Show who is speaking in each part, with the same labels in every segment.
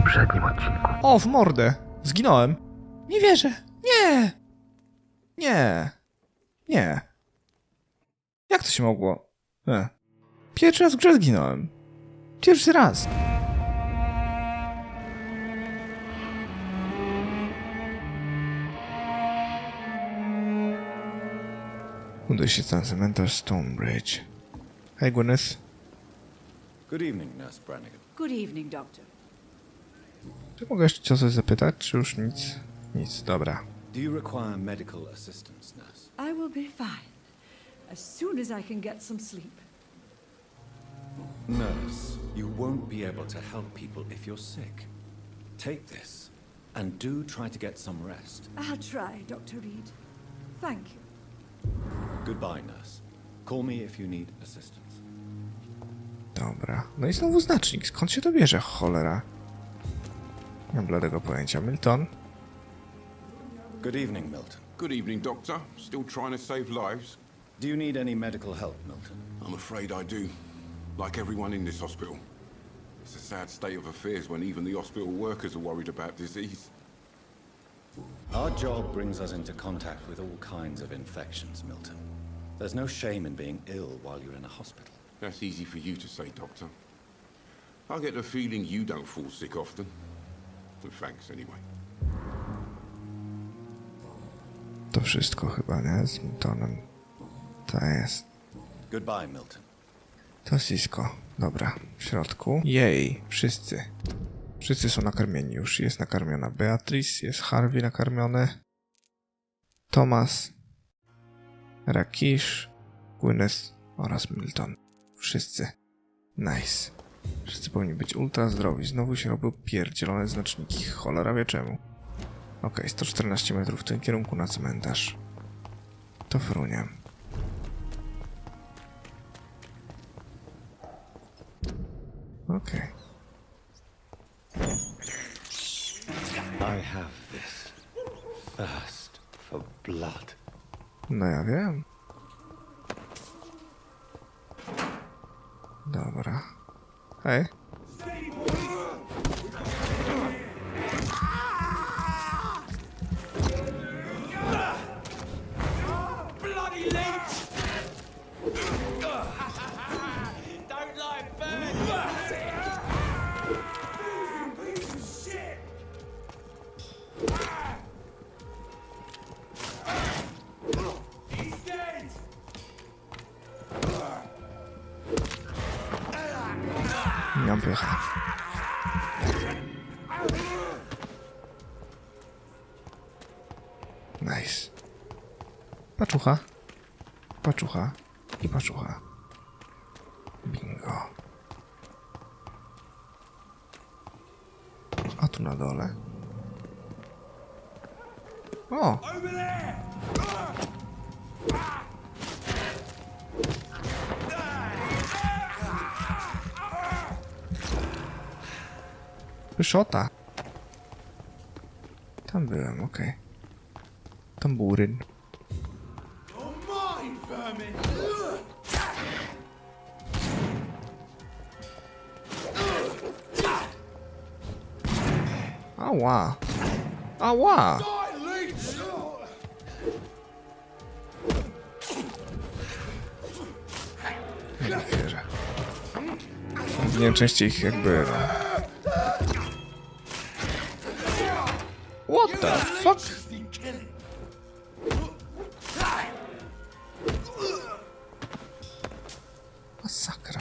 Speaker 1: poprzednim odcinku.
Speaker 2: O, w mordę! Zginąłem! Nie wierzę! Nie! Nie! Nie! Jak to się mogło? Pierwszy raz w grze zginąłem. Pierwszy raz! Uda się na cmentarz Stonebridge. Hej, Gwyneth.
Speaker 3: Good evening, Nurse Brannigan.
Speaker 4: Good evening, Doctor.
Speaker 2: Czy mogę jeszcze o coś zapytać, czy już nic? Nic, dobra.
Speaker 3: Do you require medical assistance, Nurse?
Speaker 4: I will be fine as soon as I can get some sleep.
Speaker 3: Nurse, you won't be able to help people if you're sick. Take this, and do try to get some rest.
Speaker 4: I'll try, Dr. Reed. Thank you.
Speaker 3: Goodbye, Nurse. Call me if you need assistance.
Speaker 2: Dobra. No i znowu znacznik. Skąd się to bierze, cholera? Nie mam bladego pojęcia. Milton?
Speaker 3: Good evening, Milton.
Speaker 5: Good evening, Doctor. Still trying to save lives?
Speaker 3: Do you need any medical help, Milton?
Speaker 5: I'm afraid I do. Like everyone in this hospital. It's a sad state of affairs when even the hospital workers are worried about disease.
Speaker 3: Our job brings us into contact with all kinds of infections, Milton. There's no shame in being ill while you're in a hospital.
Speaker 5: That's easy for you to say, Doctor. I get the feeling you don't fall sick often. But thanks anyway.
Speaker 2: To wszystko chyba, nie? Z Miltonem. To jest.
Speaker 3: Goodbye, Milton.
Speaker 2: To Cisco. Dobra. W środku. Jej. Wszyscy. Wszyscy są nakarmieni już. Jest nakarmiona Beatrice, jest Harvey nakarmiony. Thomas. Rakish. Gwyneth oraz Milton. Wszyscy. Nice. Wszyscy powinni być ultra zdrowi. Znowu się robią pierdzielone znaczniki. Cholera wie czemu. Okej, 114 metrów w tym kierunku na cmentarz. To frunie. Okej.
Speaker 3: I have this thirst for blood.
Speaker 2: No ja wiem. Dobra. Hej. Nie mam pycha. Nice. Paczucha. Paczucha. I paczucha. Bingo. A tu na dole. O! Pyszota. Tam byłem, okej. Tamburyn. Ała. Ała. Nie wierzę. Powinienem częściej ich jakby... What the fuck? Masakra.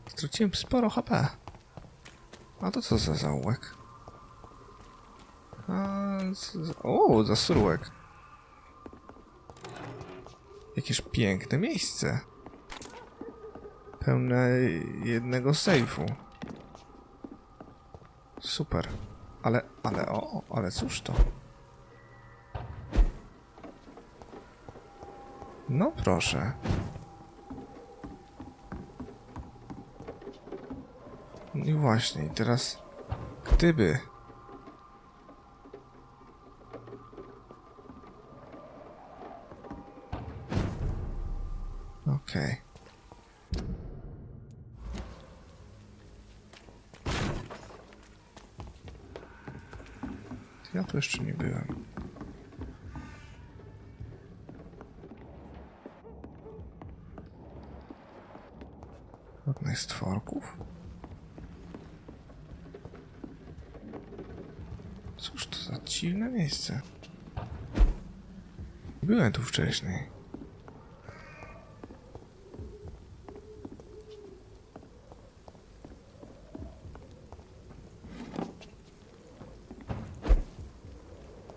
Speaker 2: Straciłem sporo HP. A to co za zaułek? O, za surłek. Jakieś piękne miejsce. Pełne jednego sejfu. Super. Ale cóż to? No proszę. I właśnie, i teraz gdyby... Okej. Ja tu jeszcze nie byłem. Żadnych stworków? Cóż to za dziwne miejsce. Byłem tu wcześniej.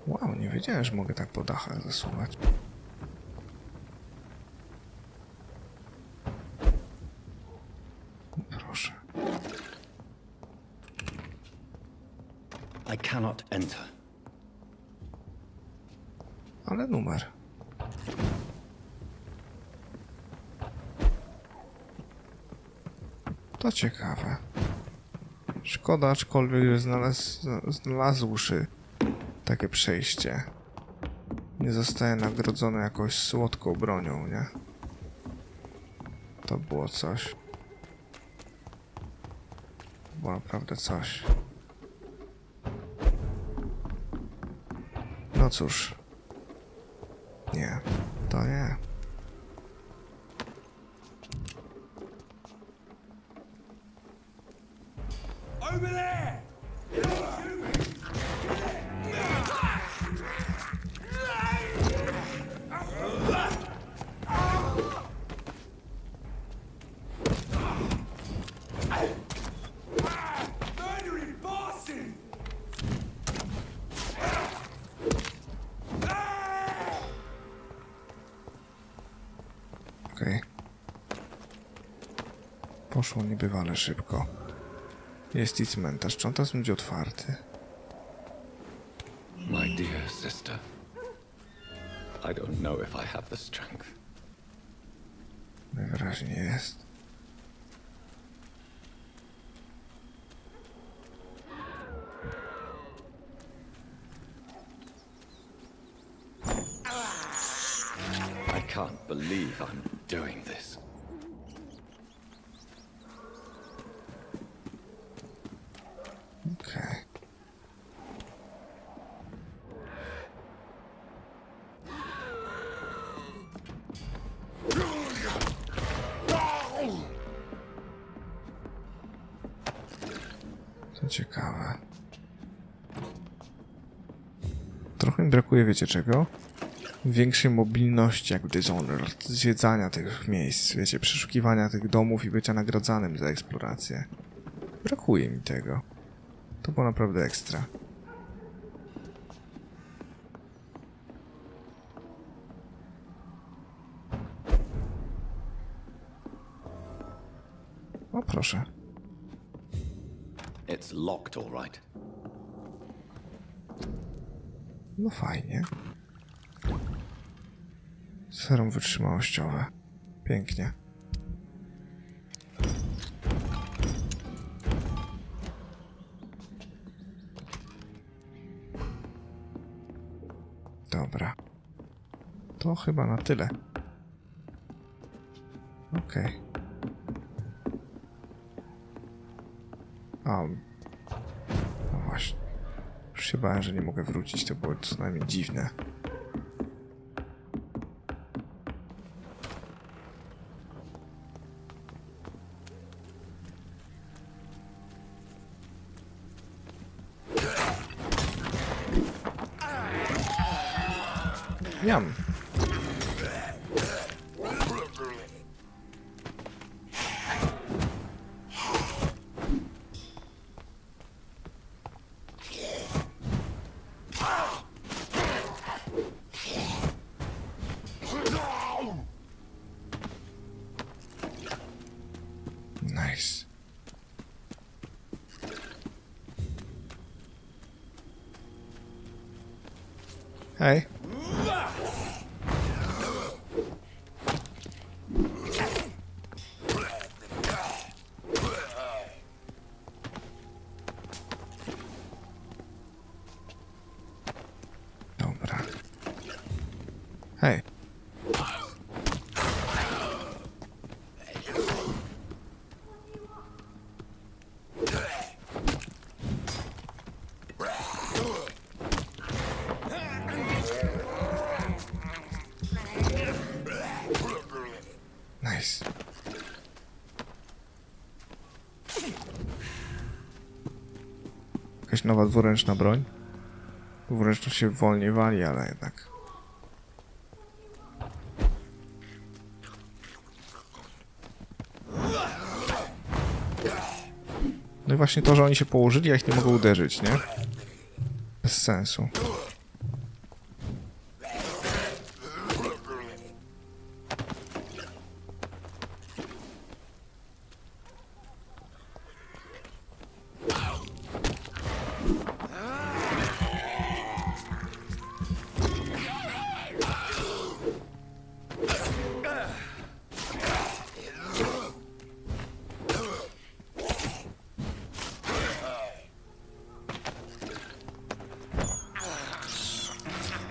Speaker 2: Wow, nie wiedziałem, że mogę tak po dachach zasuwać. Proszę.
Speaker 3: I cannot enter.
Speaker 2: Ale numer. To ciekawe. Szkoda, aczkolwiek znalazłszy takie przejście, nie zostaje nagrodzony jakąś słodką bronią, nie? To było coś. To było naprawdę coś. No cóż. Nie, to nie.
Speaker 1: Over there! Murdering Boston!
Speaker 2: Okej. Poszło niebywale szybko. Jest i cmentarz. Czy on teraz będzie otwarty?
Speaker 3: My dear sister, I don't know if I have the strength.
Speaker 2: Najwyraźniej jest.
Speaker 3: I can't believe I'm doing this.
Speaker 2: Okej. To ciekawe. Trochę mi brakuje, wiecie czego? Większej mobilności, jak w Dishonored, zwiedzania tych miejsc, wiecie, przeszukiwania tych domów i bycia nagradzanym za eksplorację. Brakuje mi tego. To było naprawdę ekstra. O, proszę.
Speaker 3: It's locked, all right.
Speaker 2: No fajnie. Serum wytrzymałościowe. Pięknie. Dobra. To chyba na tyle. Okej. No właśnie. Już się bałem, że nie mogę wrócić. To było co najmniej dziwne. Jam. Nice. Hej. Dobra. Hej. Jakaś nowa dwuręczna broń. Dwuręczność się wolniej wali, ale jednak. No i właśnie to, że oni się położyli, a ich nie mogą uderzyć, nie? Bez sensu.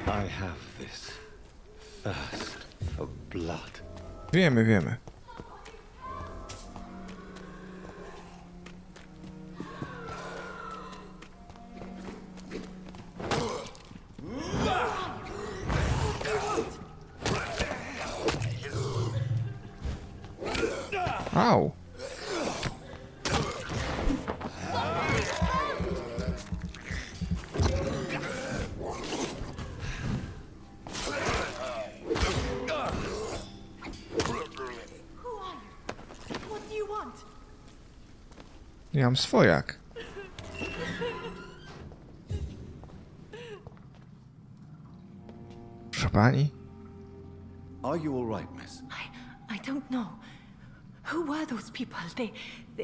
Speaker 3: I have this thirst for blood.
Speaker 2: Wiemy, wiemy. Au!
Speaker 4: What do you want?
Speaker 2: Ja mam swojak. Proszę pani?
Speaker 3: Are you all right, miss?
Speaker 4: I don't know. Who were those people?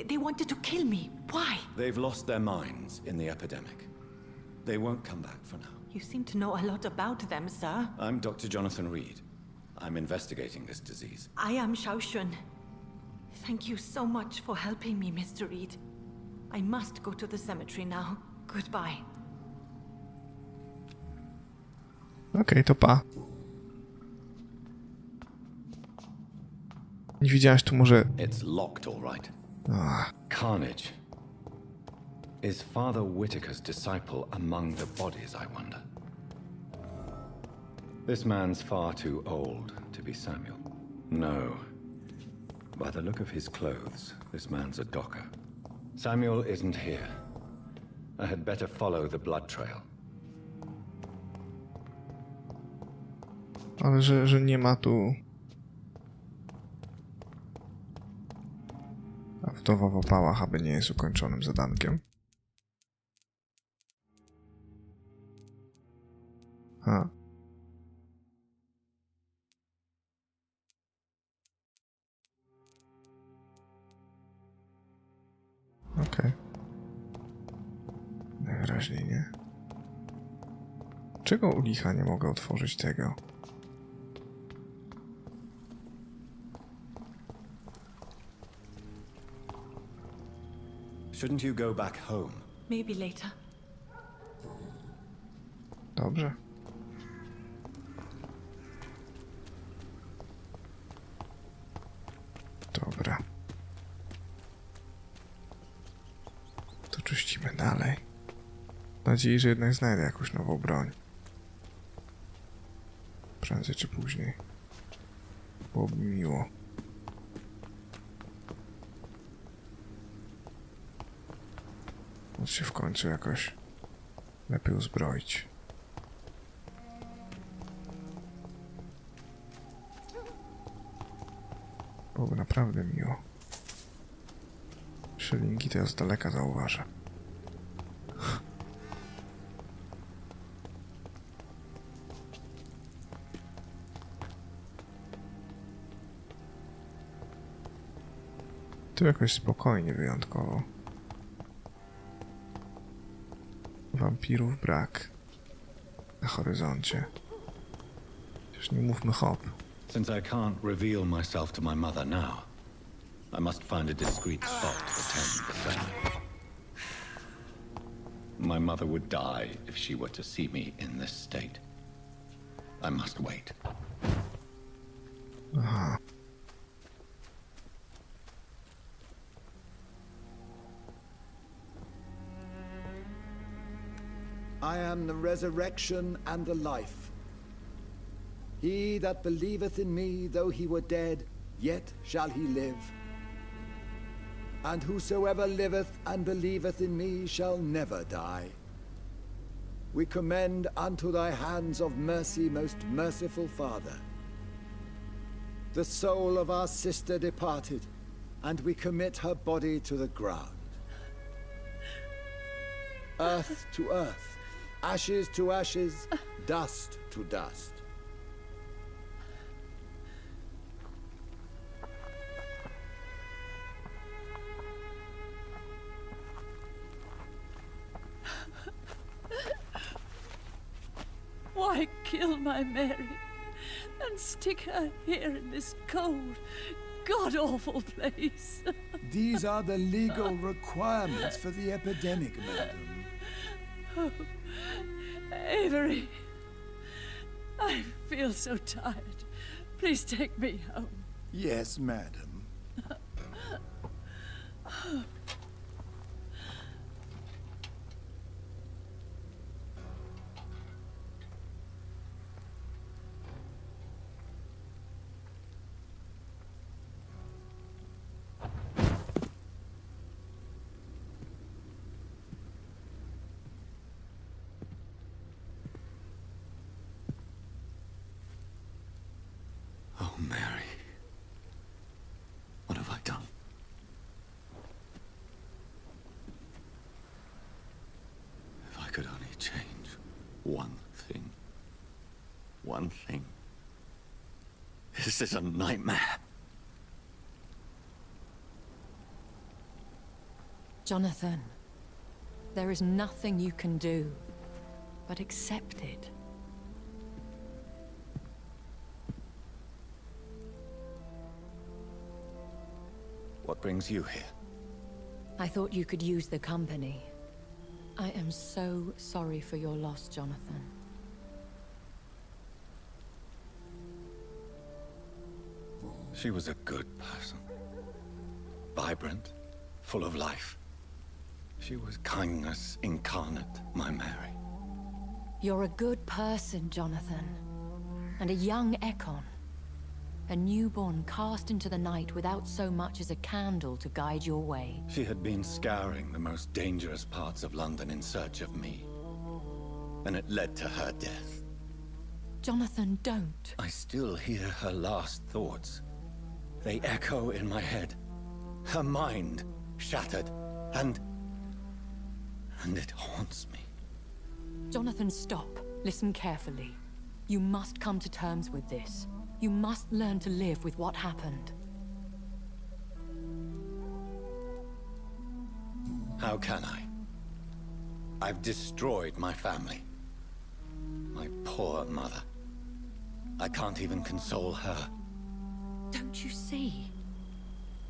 Speaker 4: They wanted to kill me. Why?
Speaker 3: They've lost their minds in the epidemic. They won't come back for now.
Speaker 4: You seem to know a lot about them, sir.
Speaker 3: I'm Dr. Jonathan Reed. I'm investigating this disease.
Speaker 4: I am Xiaoxun. Thank you so much for helping me, Mr. Reed. I must go to the cemetery now. Goodbye.
Speaker 2: Okej, to pa. Nie widziałaś tu może...
Speaker 3: It's locked, all right.
Speaker 2: Ach,
Speaker 3: Carnage. Is Father Whitaker's disciple among the bodies, I wonder? This man's far too old to be Samuel. No. By the look of his clothes, this man's a docker. Samuel isn't here. I had better follow the blood trail.
Speaker 2: ale że nie ma tu... A wdowa w opałach, aby nie jest ukończonym zadankiem. A. Okej. Najwyraźniej nie. Czego u licha nie mogę otworzyć tego?
Speaker 3: Shouldn't you go back home?
Speaker 4: Maybe later.
Speaker 2: Dobrze. Dobra. To czyścimy dalej. Mam nadzieję, że jednak znajdę jakąś nową broń. Prędzej czy później. Byłoby miło. Móc się w końcu jakoś lepiej uzbroić. Byłoby naprawdę miło. Szylingi to ja z daleka zauważę. Tu jakoś spokojnie wyjątkowo. Wampirów brak na horyzoncie. Przecież nie mówmy hop.
Speaker 3: Since I can't reveal myself to my mother now, I must find a discreet spot to attend the ceremony. My mother would die if she were to see me in this state. I must wait.
Speaker 2: Aha.
Speaker 6: I am the resurrection and the life. He that believeth in me, though he were dead, yet shall he live. and whosoever liveth and believeth in me shall never die. We commend unto thy hands of mercy, most merciful Father, the soul of our sister departed, and we commit her body to the ground. Earth to earth, ashes to ashes, dust to dust.
Speaker 7: Why kill my Mary and stick her here in this cold, god-awful place?
Speaker 6: These are the legal requirements for the epidemic, madam.
Speaker 7: Oh, Avery, I feel so tired. Please take me home.
Speaker 6: Yes, madam.
Speaker 3: Oh, Mary. What have I done? If I could only change one thing. One thing. This is a nightmare.
Speaker 8: Jonathan, there is nothing you can do but accept it.
Speaker 3: What brings you here?
Speaker 8: I thought you could use the company. I am so sorry for your loss, Jonathan.
Speaker 3: She was a good person. Vibrant, full of life. She was kindness incarnate, my Mary.
Speaker 8: You're a good person, Jonathan. And a young Ekon. A newborn cast into the night without so much as a candle to guide your way.
Speaker 3: She had been scouring the most dangerous parts of London in search of me. And it led to her death.
Speaker 8: Jonathan, don't.
Speaker 3: I still hear her last thoughts. They echo in my head. Her mind shattered, and it haunts me.
Speaker 8: Jonathan, stop. Listen carefully. You must come to terms with this. You must learn to live with what happened.
Speaker 3: How can I? I've destroyed my family. My poor mother. I can't even console her.
Speaker 8: Don't you see?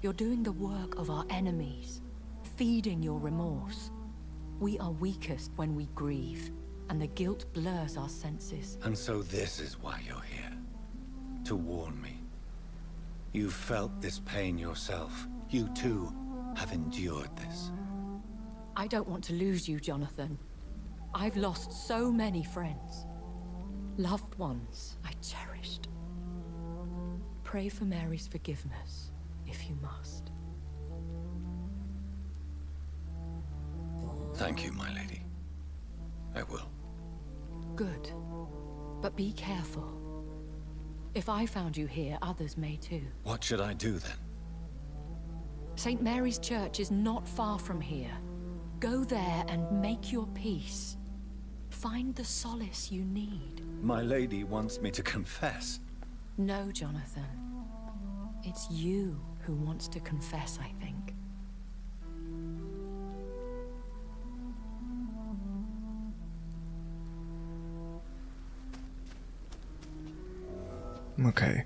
Speaker 8: You're doing the work of our enemies, feeding your remorse. We are weakest when we grieve, and the guilt blurs our senses.
Speaker 3: And so this is why you're here. To warn me. You felt this pain yourself. You too have endured this.
Speaker 8: I don't want to lose you, Jonathan. I've lost so many friends. Loved ones I cherished. Pray for Mary's forgiveness, if you must.
Speaker 3: Thank you, my lady. I will.
Speaker 8: Good. But be careful. If I found you here, others may too.
Speaker 3: What should I do then?
Speaker 8: St. Mary's Church is not far from here. Go there and make your peace. Find the solace you need.
Speaker 3: My lady wants me to confess.
Speaker 8: No, Jonathan. It's you who wants to confess, I think.
Speaker 2: Okej.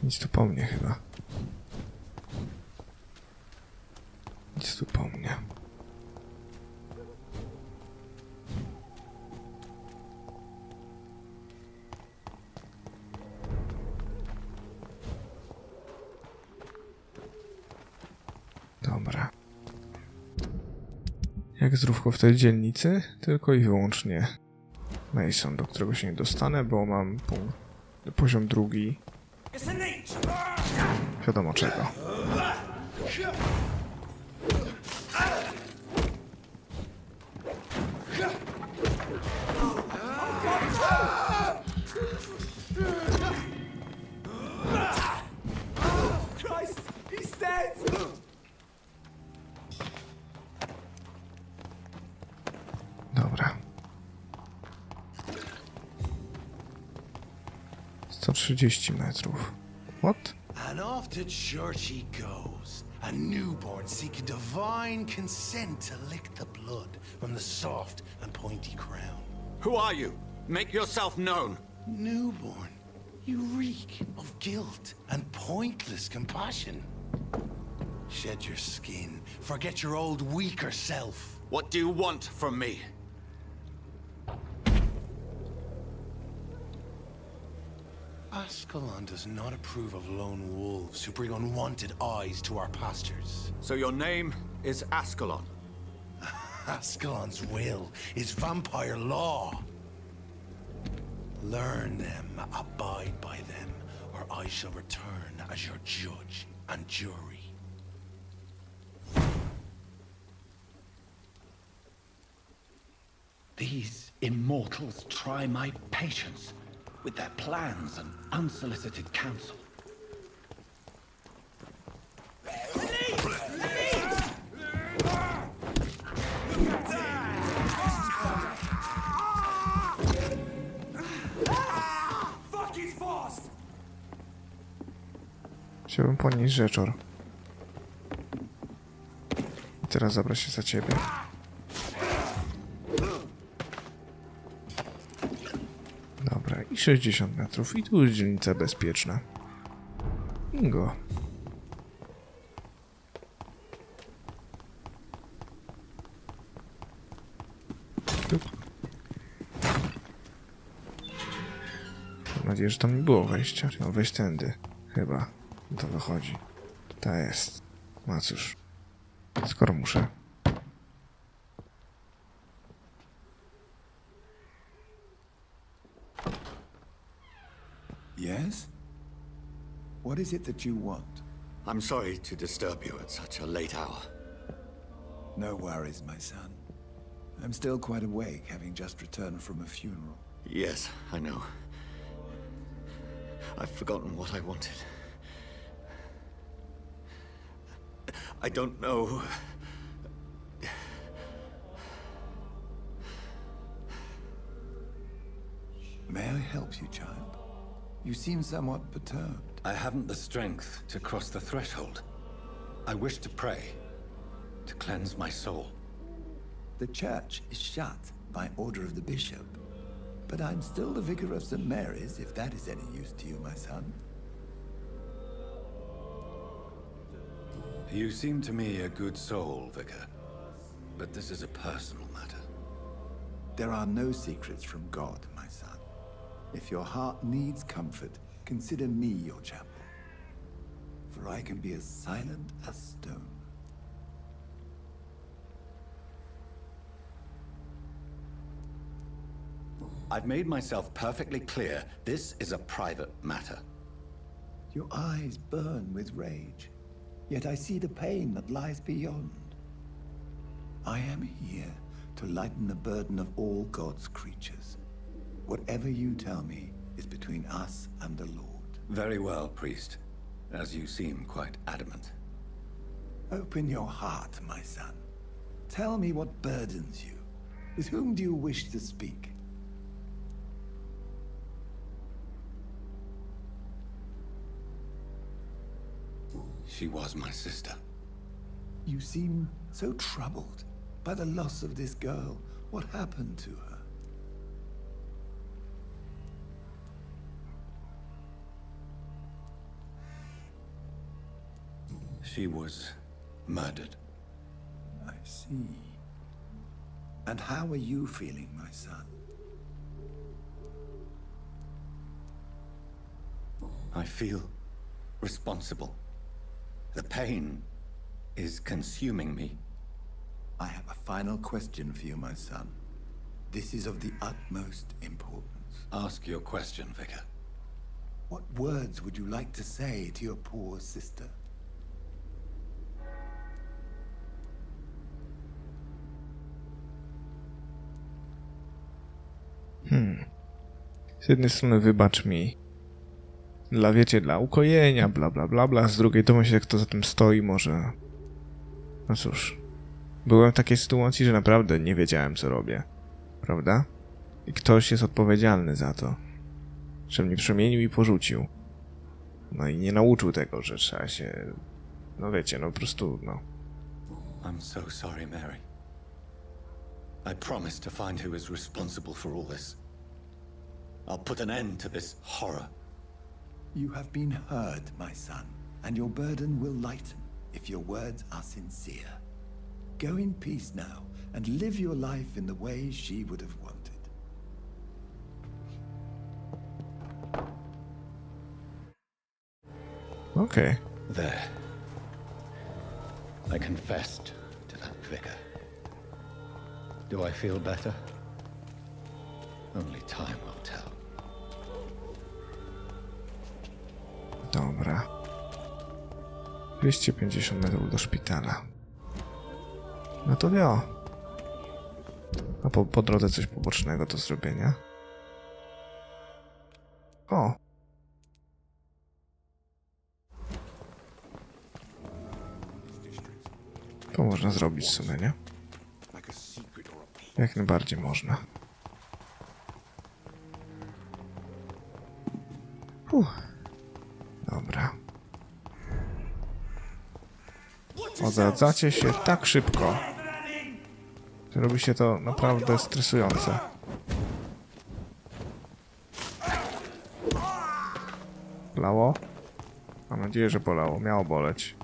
Speaker 2: Nic tu po mnie chyba. Nic tu po mnie. Dobra. Jak zdrówko w tej dzielnicy? Tylko i wyłącznie Mason, do którego się nie dostanę, bo mam poziom drugi. Wiadomo czego.
Speaker 1: Christ, he's dead!
Speaker 2: Dobra. 130 metrów. What?
Speaker 9: And off to church he goes, a newborn seeking divine consent to lick the blood from the soft and pointy crown.
Speaker 10: Who are you? Make yourself known.
Speaker 9: Newborn, you reek of guilt and pointless compassion. Shed your skin, forget your old weaker self.
Speaker 10: What do you want from me?
Speaker 9: Ascalon does not approve of lone wolves who bring unwanted eyes to our pastures.
Speaker 10: So your name is Ascalon.
Speaker 9: Ascalon's will is vampire law. Learn them, abide by them, or I shall return as your judge and jury.
Speaker 10: These immortals try my patience with their plans and unsolicited counsel.
Speaker 1: Fuck his fast!
Speaker 2: Chciałbym ponieść rzeczor. I teraz zabrę się za ciebie. Dobra, i 60 metrów. I tu jest dzielnica bezpieczna. Bingo. Tup. Mam nadzieję, że tam nie było wejścia. No wejść tędy. Chyba. To wychodzi. Ta jest. No cóż. Skoro muszę.
Speaker 6: Yes? What is it that you want?
Speaker 10: I'm sorry to disturb you at such a late hour.
Speaker 6: No worries, my son. I'm still quite awake, having just returned from a funeral.
Speaker 10: Yes, I know. I've forgotten what I wanted. I don't know.
Speaker 6: May I help you, child? You seem somewhat perturbed.
Speaker 3: I haven't the strength to cross the threshold. I wish to pray, to cleanse my soul.
Speaker 6: The church is shut by order of the bishop. But I'm still the vicar of St. Mary's, if that is any use to you, my son.
Speaker 3: You seem to me a good soul, Vicar. But this is a personal matter.
Speaker 6: There are no secrets from God, my son. If your heart needs comfort, consider me your chapel. For I can be as silent as stone.
Speaker 3: I've made myself perfectly clear. This is a private matter.
Speaker 6: Your eyes burn with rage, yet I see the pain that lies beyond. I am here to lighten the burden of all God's creatures. Whatever you tell me is between us and the Lord.
Speaker 3: Very well, priest. As you seem quite adamant.
Speaker 6: Open your heart, my son. Tell me what burdens you. With whom do you wish to speak?
Speaker 3: She was my sister.
Speaker 6: You seem so troubled by the loss of this girl. What happened to her?
Speaker 3: She was murdered.
Speaker 6: I see. And how are you feeling, my son?
Speaker 3: I feel responsible. The pain is consuming me.
Speaker 6: I have a final question for you, my son. This is of the utmost importance.
Speaker 3: Ask your question, Vicar.
Speaker 6: What words would you like to say to your poor sister?
Speaker 2: Z jednej strony wybacz mi dla, wiecie, dla ukojenia, bla bla bla bla, z drugiej to myślę, kto za tym stoi, może... No cóż, byłem w takiej sytuacji, że naprawdę nie wiedziałem, co robię, prawda? I ktoś jest odpowiedzialny za to, że mnie przemienił i porzucił. No i nie nauczył tego, że trzeba się... No wiecie, no po prostu, no...
Speaker 3: I'm so sorry, Mary. I promised to find who is responsible for all this. I'll put an end to this horror.
Speaker 6: You have been heard, my son, and your burden will lighten if your words are sincere. Go in peace now, and live your life in the way she would have wanted.
Speaker 2: Okej.
Speaker 3: There. I confessed to that vicar. Do I feel better? Only time will tell.
Speaker 2: Dobra. 250 metrów do szpitala. No to wio. A po drodze coś pobocznego do zrobienia. O! To można zrobić w sumie, nie? Jak najbardziej można. Dobra. Odradzacie się tak szybko, że robi się to naprawdę stresujące. Bolało? Mam nadzieję, że bolało. Miało boleć.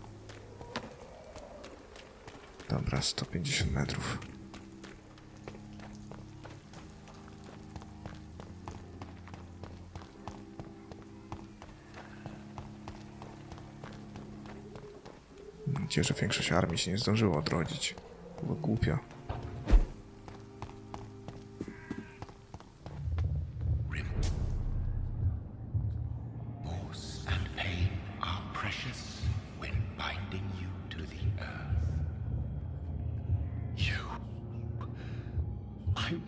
Speaker 2: Dobra, 150 metrów. Mam nadzieję, że większość armii się nie zdążyło odrodzić. Było głupio.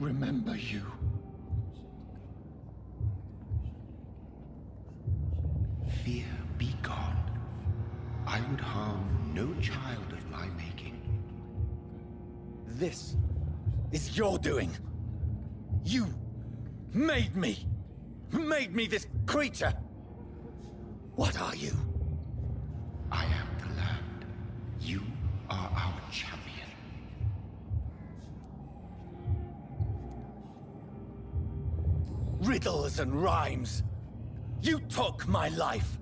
Speaker 10: Remember you.
Speaker 9: Fear be gone. I would harm no child of my making.
Speaker 11: This is your doing. You made me this creature. What are you?
Speaker 9: I am the land. You are our champion.
Speaker 11: Riddles and rhymes. You took my life.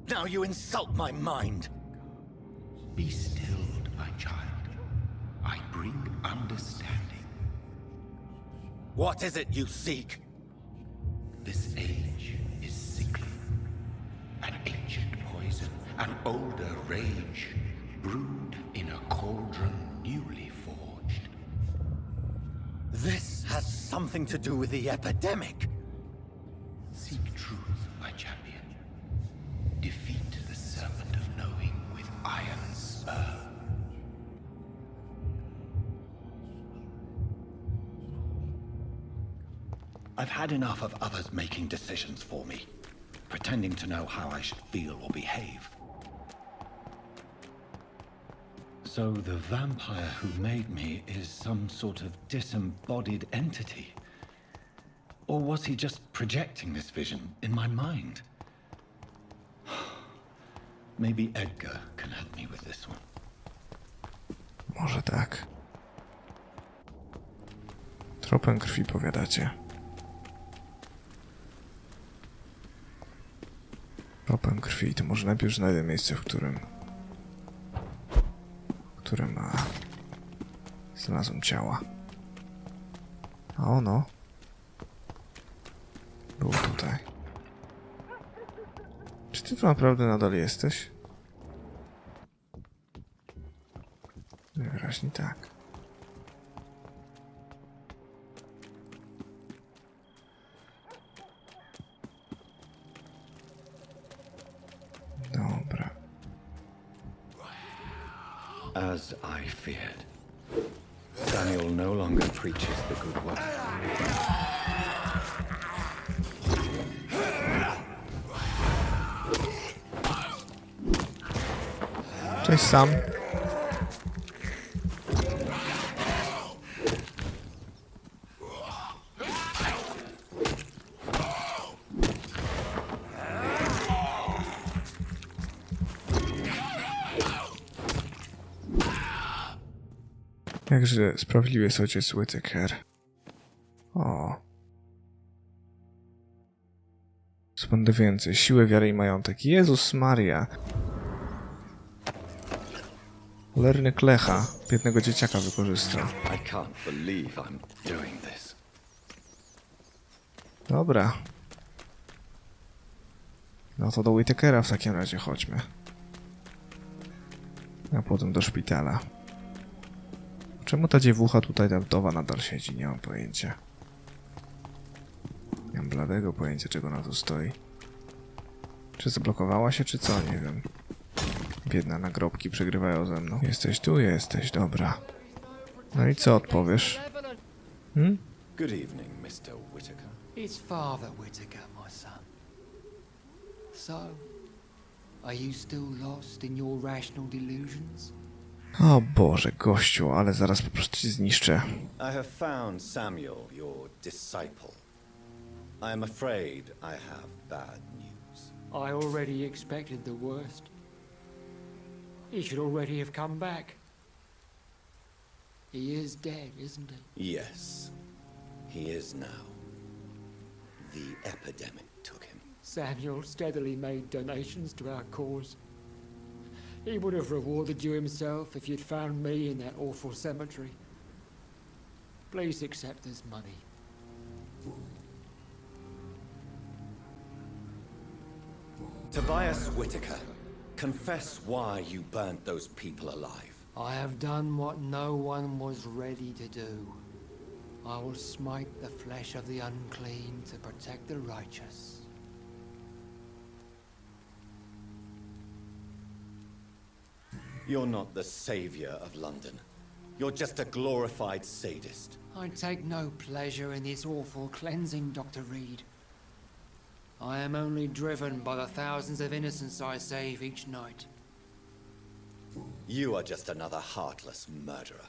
Speaker 11: Now you insult my mind.
Speaker 9: Be stilled, my child. I bring understanding.
Speaker 11: What is it you seek?
Speaker 9: This age is sickly. An ancient poison, an older rage, brewed in a cauldron newly forged.
Speaker 11: This has something to do with the epidemic.
Speaker 9: Seek truth, my champion. Defeat the serpent of knowing with iron spur.
Speaker 10: I've had enough of others making decisions for me, pretending to know how I should feel or behave. So the vampire who made me is some sort of disembodied entity? Or was he just projecting this vision in my mind? Maybe Edgar can help me with this one.
Speaker 2: Może tak. Tropem krwi powiadacie. Tropem krwi, to może najpierw znajdę miejsce, w którym znalazłem ciała. A ono było tutaj. Czy ty tu naprawdę nadal jesteś? Najwyraźniej tak.
Speaker 3: As I feared. Samuel no longer preaches the good word.
Speaker 2: Cześć Sam. Jakże sprawiedliwy jest ojciec Whittaker. O. Spędzę więcej. Siłę, wiarę i majątek. Jezus Maria. Cholerny klecha. Biednego dzieciaka wykorzystał.
Speaker 3: I can't believe I'm doing this.
Speaker 2: Dobra. No to do Whittakera w takim razie chodźmy. A potem do szpitala. Czemu ta dziewucha tutaj, ta wdowa nadal siedzi? Nie mam pojęcia. Nie mam bladego pojęcia, czego ona tu stoi. Czy zablokowała się, czy co? Nie wiem. Biedne nagrobki przegrywają ze mną. Jesteś tu? Jesteś, dobra. No i co odpowiesz?
Speaker 3: Good evening, Mr. Whittaker.
Speaker 12: It's Father Whittaker, my son. So, are you still lost in your rational delusions?
Speaker 2: O Boże, gościu, ale zaraz po prostu cię zniszczę.
Speaker 3: I have found Samuel, your disciple. I am afraid I have bad news.
Speaker 12: I already expected the worst. He should already have come back. He is dead, isn't he?
Speaker 3: Yes, he is now. The epidemic took him.
Speaker 12: Samuel steadily made donations to our cause. He would have rewarded you himself if you'd found me in that awful cemetery. Please accept this money.
Speaker 3: Tobias Whittaker, confess why you burnt those people alive.
Speaker 12: I have done what no one was ready to do. I will smite the flesh of the unclean to protect the righteous.
Speaker 3: You're not the savior of London. You're just a glorified sadist.
Speaker 12: I take no pleasure in this awful cleansing, Dr. Reed. I am only driven by the thousands of innocents I save each night.
Speaker 3: You are just another heartless murderer,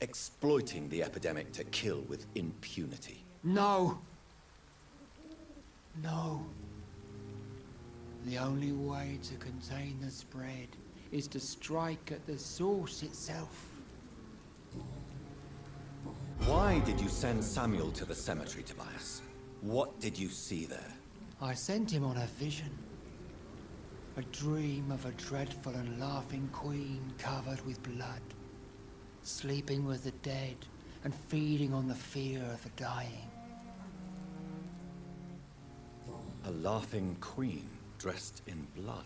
Speaker 3: exploiting the epidemic to kill with impunity.
Speaker 12: No! No. The only way to contain the spread is to strike at the source itself.
Speaker 3: Why did you send Samuel to the cemetery, Tobias? What did you see there?
Speaker 12: I sent him on a vision. A dream of a dreadful and laughing queen covered with blood, sleeping with the dead and feeding on the fear of the dying.
Speaker 3: A laughing queen dressed in blood.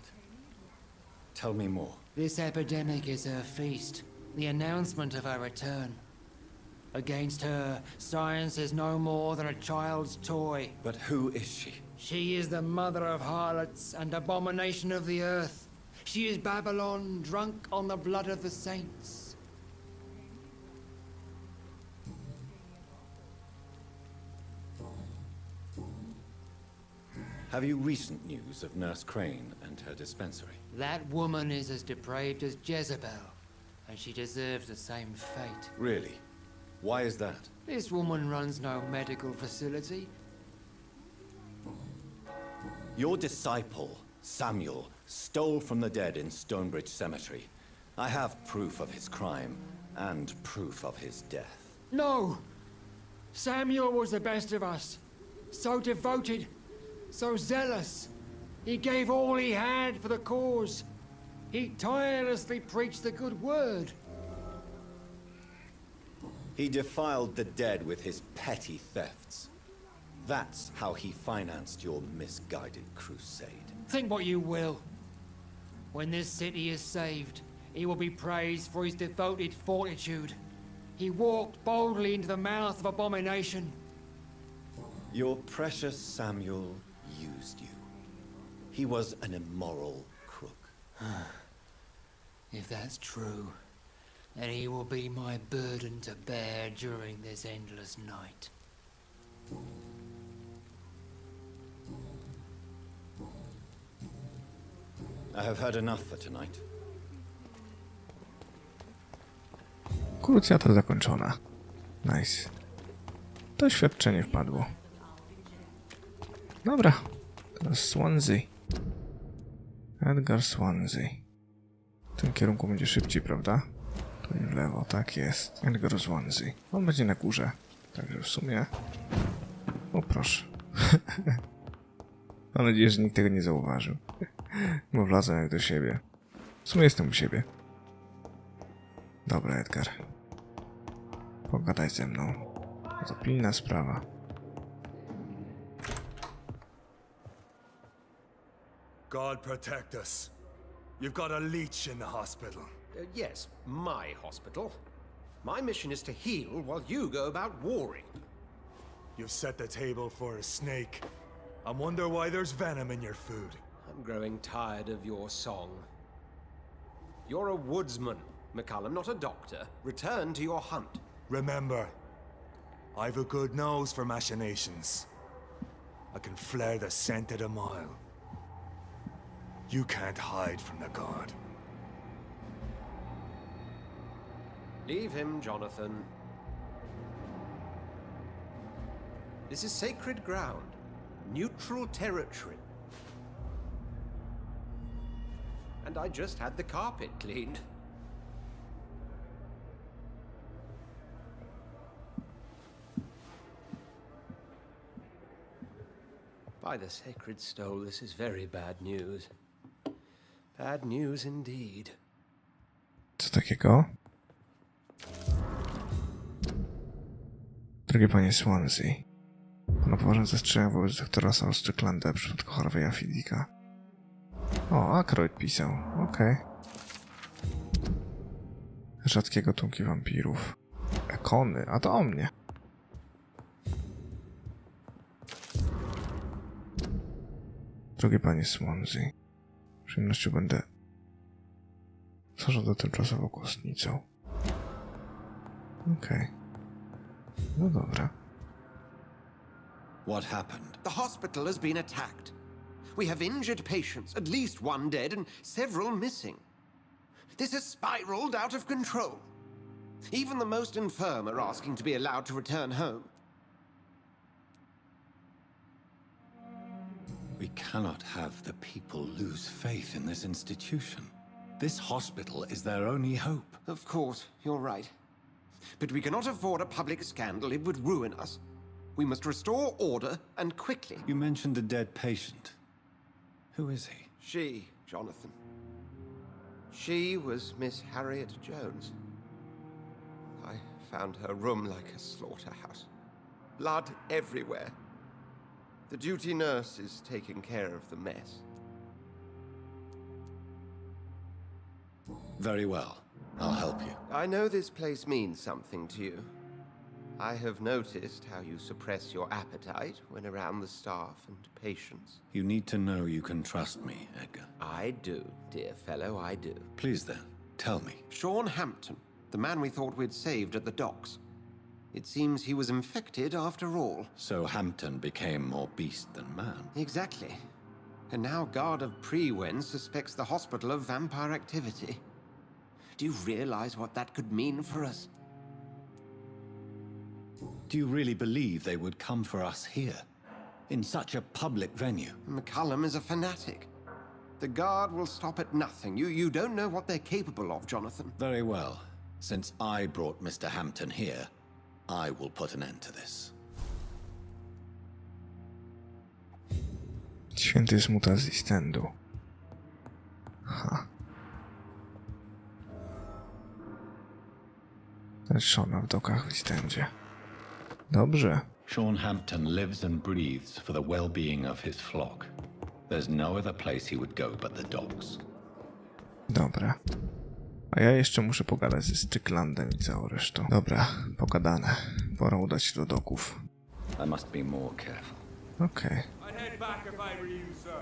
Speaker 3: Tell me more.
Speaker 12: This epidemic is her feast, the announcement of her return. Against her, science is no more than a child's toy.
Speaker 3: But who is she?
Speaker 12: She is the mother of harlots and abomination of the earth. She is Babylon, drunk on the blood of the saints.
Speaker 3: Have you recent news of Nurse Crane and her dispensary?
Speaker 12: That woman is as depraved as Jezebel, and she deserves the same fate.
Speaker 3: Really? Why is that?
Speaker 12: This woman runs no medical facility.
Speaker 3: Your disciple, Samuel, stole from the dead in Stonebridge Cemetery. I have proof of his crime and proof of his death.
Speaker 12: No! Samuel was the best of us. So devoted, so zealous. He gave all he had for the cause. He tirelessly preached the good word.
Speaker 3: He defiled the dead with his petty thefts. That's how he financed your misguided crusade.
Speaker 12: Think what you will. When this city is saved, he will be praised for his devoted fortitude. He walked boldly into the mouth of abomination.
Speaker 3: Your precious Samuel used you. He was an immoral crook.
Speaker 12: If that's true, and he will be my burden to bear during this endless night.
Speaker 3: I have heard enough for tonight.
Speaker 2: Krucjata zakończona. Nice. Doświadczenie wpadło. Dobra. Teraz Swansea. Edgar Swansea. W tym kierunku będzie szybciej, prawda? Tu i w lewo, tak jest. Edgar Swansea. On będzie na górze. Także w sumie... O proszę. Mam nadzieję, że nikt tego nie zauważył. Bo wlazłem jak do siebie. W sumie jestem u siebie. Dobra, Edgar. Pogadaj ze mną. To pilna sprawa.
Speaker 1: God protect us. You've got a leech in the hospital.
Speaker 13: Yes, my hospital. My mission is to heal while you go about warring.
Speaker 1: You've set the table for a snake. I wonder why there's venom in your food.
Speaker 13: I'm growing tired of your song. You're a woodsman, McCallum, not a doctor. Return to your hunt.
Speaker 1: Remember, I've a good nose for machinations. I can flare the scent at a mile. You can't hide from the god.
Speaker 13: Leave him, Jonathan. This is sacred ground. Neutral territory. And I just had the carpet cleaned. By the sacred stole, this is very bad news. Bad news indeed.
Speaker 2: Co takiego? Drogie panie Swansea. Pana poważne zastrzeżenia wobec doktora Striklanda w przypadku choroby Afidika. O, Ackroyd pisał. Okej. Rzadkie gatunki wampirów. Ekony, a to o mnie. Drogie panie Swansea. Z przyjemnością będę zarządzał tymczasową kostnicą. Okej. No dobra.
Speaker 3: What happened?
Speaker 13: The hospital has been attacked. We have injured patients, at least one dead and several missing. This has spiraled out of control. Even the most infirm are asking to be allowed to return home.
Speaker 3: We cannot have the people lose faith in this institution. This hospital is their only hope.
Speaker 13: Of course, you're right. But we cannot afford a public scandal. It would ruin us. We must restore order, and quickly.
Speaker 3: You mentioned a dead patient. Who is he?
Speaker 13: She, Jonathan. She was Miss Harriet Jones. I found her room like a slaughterhouse. Blood everywhere. The duty nurse is taking care of the mess.
Speaker 3: Very well. I'll help you.
Speaker 13: I know this place means something to you. I have noticed how you suppress your appetite when around the staff and patients.
Speaker 3: You need to know you can trust me, Edgar.
Speaker 13: I do, dear fellow, I do.
Speaker 3: Please then, tell me.
Speaker 13: Sean Hampton, the man we thought we'd saved at the docks. It seems he was infected after all.
Speaker 3: So Hampton became more beast than man.
Speaker 13: Exactly. And now Guard of Prewen suspects the hospital of vampire activity. Do you realize what that could mean for us?
Speaker 3: Do you really believe they would come for us here? In such a public venue?
Speaker 13: McCallum is a fanatic. The Guard will stop at nothing. You don't know what they're capable of, Jonathan.
Speaker 3: Very well. Since I brought Mr. Hampton here, I will put an end to this.
Speaker 2: Święty smuta z Eastendu. Ha. Zeszona w dokach w Eastendzie. Dobrze.
Speaker 10: Sean Hampton lives and breathes for the well-being of his flock. There's no other place he would go but the docks.
Speaker 2: Dobra. A ja jeszcze muszę pogadać ze Stricklandem i całą resztą. Dobra, pogadane. Pora udać się do doków.
Speaker 3: I must be more careful.
Speaker 2: Okej.
Speaker 1: I'd head back if I were you, sir.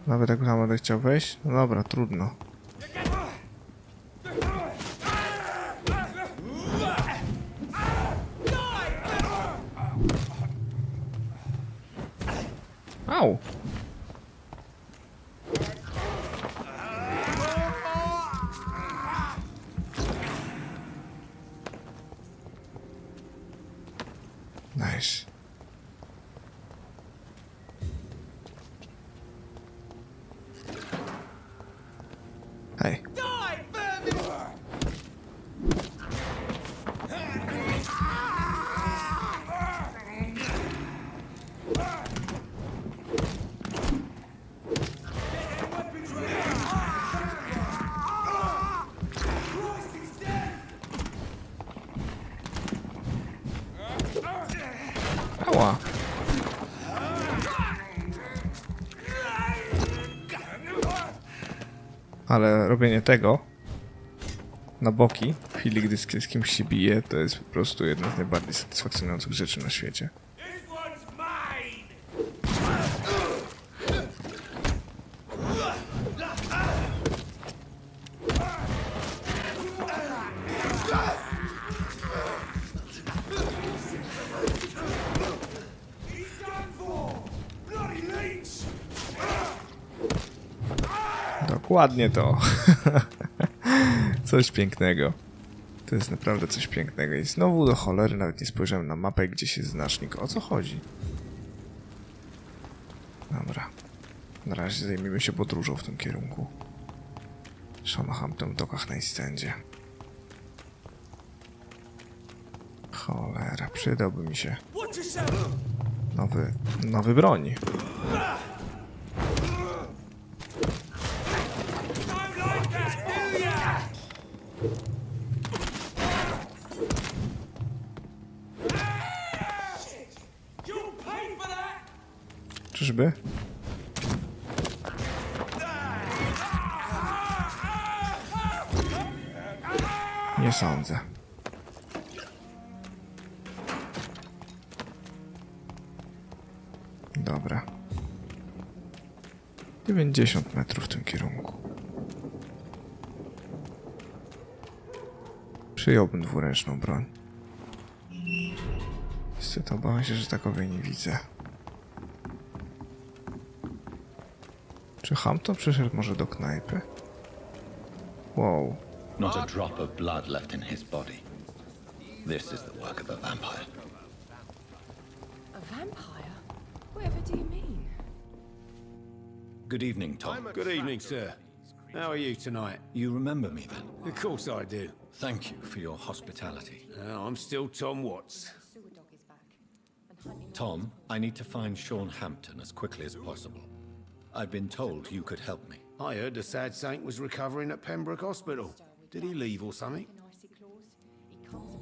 Speaker 2: Nawet jak tam będę chciał wejść? No dobra, trudno. Au! Nice. Hej. Ała. Ale robienie tego na boki w chwili, gdy z kimś się bije, to jest po prostu jedna z najbardziej satysfakcjonujących rzeczy na świecie. Dokładnie to. Coś pięknego. To jest naprawdę coś pięknego. I znowu do cholery nawet nie spojrzałem na mapę, gdzieś jest znacznik. O co chodzi? Dobra. Na razie zajmiemy się podróżą w tym kierunku. Szamacham tam w dokach na Istendzie. Cholera, przydałby mi się nowy broń. Czyżby? Nie sądzę. Dobra. 90 metrów w tym kierunku. Przyjąłbym dwuręczną broń. Niestety obawiam się, że takowej nie widzę. Czy Hampton przyszedł może do knajpy? Wow.
Speaker 10: Not a drop of blood left in his body. This is the work of a vampire.
Speaker 8: A vampire? Whatever do you mean?
Speaker 10: Good evening, Tom.
Speaker 14: Good evening, sir. How are you tonight?
Speaker 10: You remember me then?
Speaker 14: Of course I do.
Speaker 10: Thank you for your hospitality.
Speaker 14: I'm still Tom Watts.
Speaker 10: Tom, I need to find Sean Hampton as quickly as possible. I've been told you could help me.
Speaker 14: I heard the sad saint was recovering at Pembroke Hospital. Did he leave or something?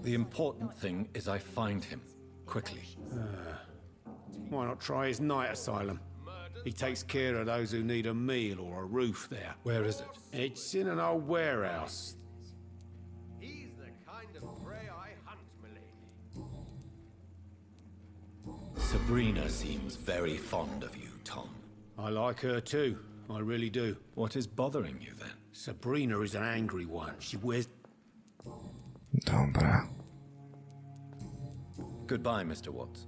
Speaker 10: The important thing is I find him quickly.
Speaker 14: Why not try his night asylum? He takes care of those who need a meal or a roof there.
Speaker 10: Where is it?
Speaker 14: It's in an old warehouse.
Speaker 13: He's the kind of prey I hunt, milady.
Speaker 10: Sabrina seems very fond of you, Tom.
Speaker 14: I like her too. I really do.
Speaker 10: What is bothering you then?
Speaker 14: Sabrina is an angry one. She wears...
Speaker 2: Dobra.
Speaker 10: Goodbye, Mr. Watts.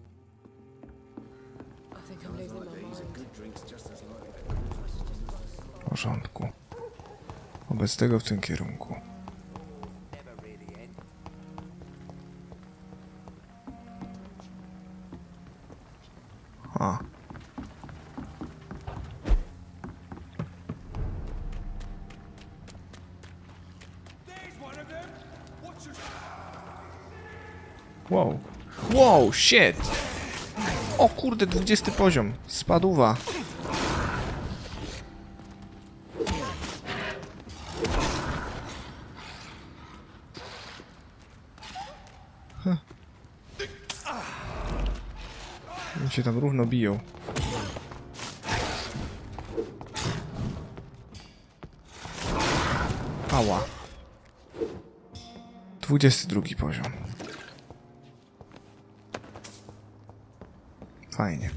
Speaker 8: I think I'm losing my mind.
Speaker 2: W porządku. Wobec tego w tym kierunku. A. Wow. Wow, shit! O kurde, 20 poziom. Spadówa. Oni się tam równo biją. Ała. 22 poziom. Fajnie.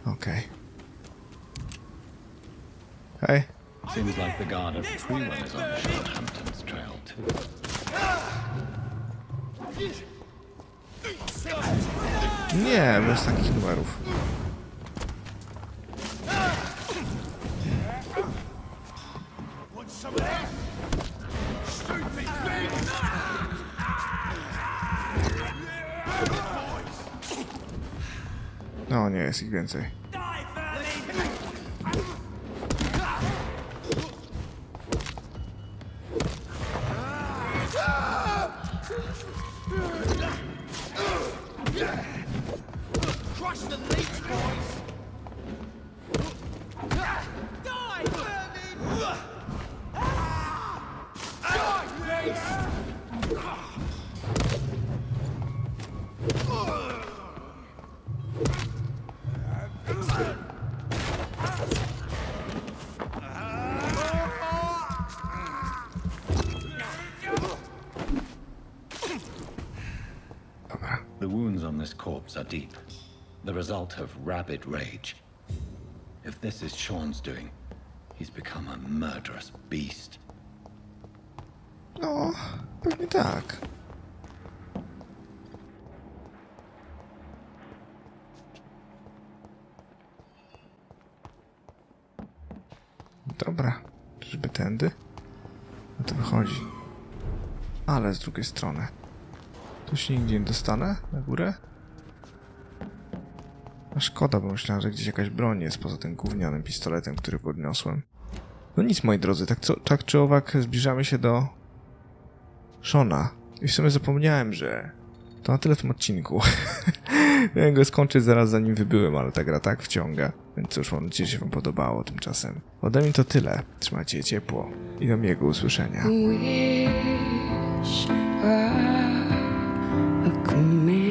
Speaker 2: Okej. Hej.
Speaker 10: Seems like the guard of Freeman is on Sean Hampton's trail too.
Speaker 2: Nie, bez takich numerów. No nie, jest ich więcej.
Speaker 10: The wounds on this corpse are deep, the result of rabid rage. If this is Sean's doing, he's become a murderous beast.
Speaker 2: No, pewnie tak. Dobra, czyżby tędy? No to wychodzi. Ale z drugiej strony. Tu się nigdzie nie dostanę? Na górę? A szkoda, bo myślałem, że gdzieś jakaś broń jest poza tym gównianym pistoletem, który podniosłem. No nic, moi drodzy, tak czy owak zbliżamy się do Seana. I w sumie zapomniałem, że to na tyle w tym odcinku. Miałem go skończyć zaraz zanim wybyłem, ale ta gra tak wciąga. Więc cóż, mam nadzieję, że się wam podobało tymczasem. Ode mnie to tyle. Trzymajcie się ciepło i do miłego usłyszenia.
Speaker 15: A command.